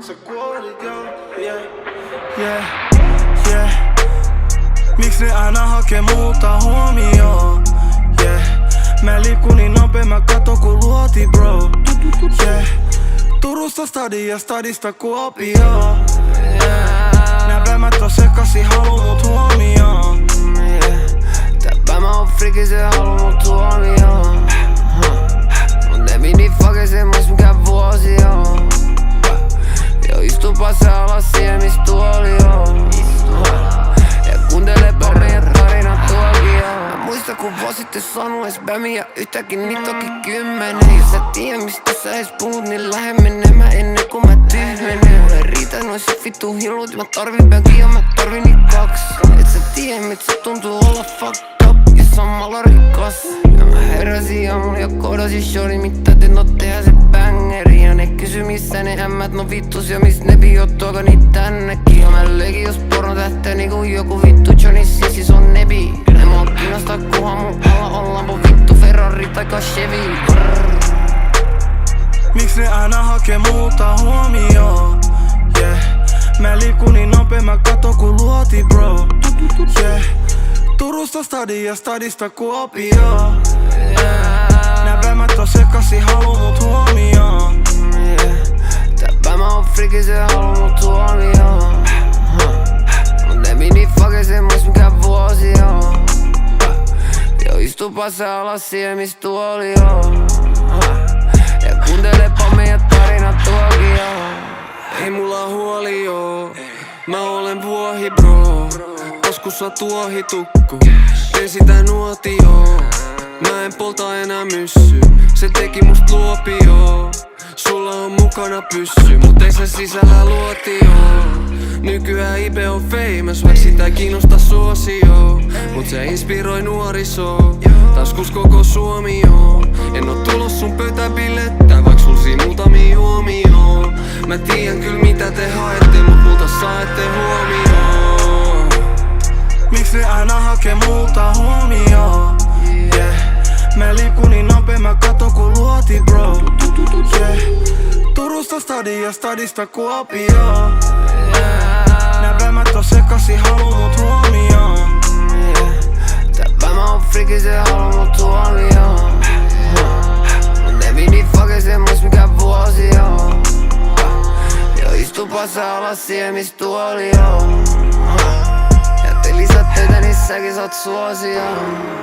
Sä kuolit jo, yeah, yeah, yeah. Miks ne aina hakee multa huomioon, yeah. Mä liikun niin nopea, mä kato kun luoti bro, yeah. Turusta stadia, stadista Kuopioon, yeah. Nää päivät on sekaisin, haluu mut huomioon, yeah. Tää päivä on friki, se haluu mut huomioon, Mut ne mini fake semmos mikä vuosi on. Jo istupa se alas siihen mis tuoli on, ja kuuntelepa meidän tarinat tuokioon. Mä muistan kun vuosi sitten sanu ees bämiä, yhtäkin niitä toki 10. Jos sä tiedä mistä sä ees puhut, niin lähde menemään ennen kuin mä tyhmenen. Mulle riitä noissa vittu hillut, mä tarvin bänkin ja mä tarvin niitä 2. Et sä tiedä mit se tuntuu olla fucked up ja samalla rikas. Ja mä heräsin aamulla ja koodasin shorty, mitä te no tehdä se bangeri. Ja ne kysy missä ne ämmät, no vittus ja mis ne biottuako niit tännekin. Ja mä leikin jos porno tähtää niinku joku vittu Johnny Sissis on nebi. Ne mua kiinnostaa kuhan mun alla on lampo vittu Ferrari taikka Chevy. Miks ne aina hakee multa huomioon, yeah. Mä liikun niin nopea, mä kato kun luoti bro, yeah. Turusta stadia, stadista Kuopioon, yeah. Nää päivät on sekaisin, haluu mut huomioon, yeah. Tää päivä on friki, se haluu mut huomioon, Mut ne mini fake semmos mikä vuosi on. Jo istupa se alas siihen mis tuoli on, ja kuuntelepa meidän tarinat tuokioon. Ei mulla huoli joo, mä olen vuohi bro. Taskussa tuohitukku, teen sitä nuotioon. Mä en polta enää myssy, se teki must luopio. Sulla on mukana pyssy, mut ei se sisällä luotio. Nykyään Ibe on famous, vaik sitä kiinnosta suosio. Mut se inspiroi nuorisoo, taskus koko Suomi joo. En oo tulos sun pöytäbilettä, vaik sul siin muutamia juomioon. Mä tiedän kyl mitä te haette, mut multa saatte huomioon. Miks ne aina hakee multa huomioon, yeah. Mä liikun niin nopea, mä kato kun luoti bro, yeah. Turusta stadia, stadista Kuopioon, yeah. Nää päivät on sekaisin, haluu mut huomioon, yeah. Tää päivä on friki, se haluu mut huomioon, Mut ne mini fake semmos mikä vuosi on. Jo istupa se alas siihen mis tuoli on, ja te lisät töitä, niin säkin saat suosioon.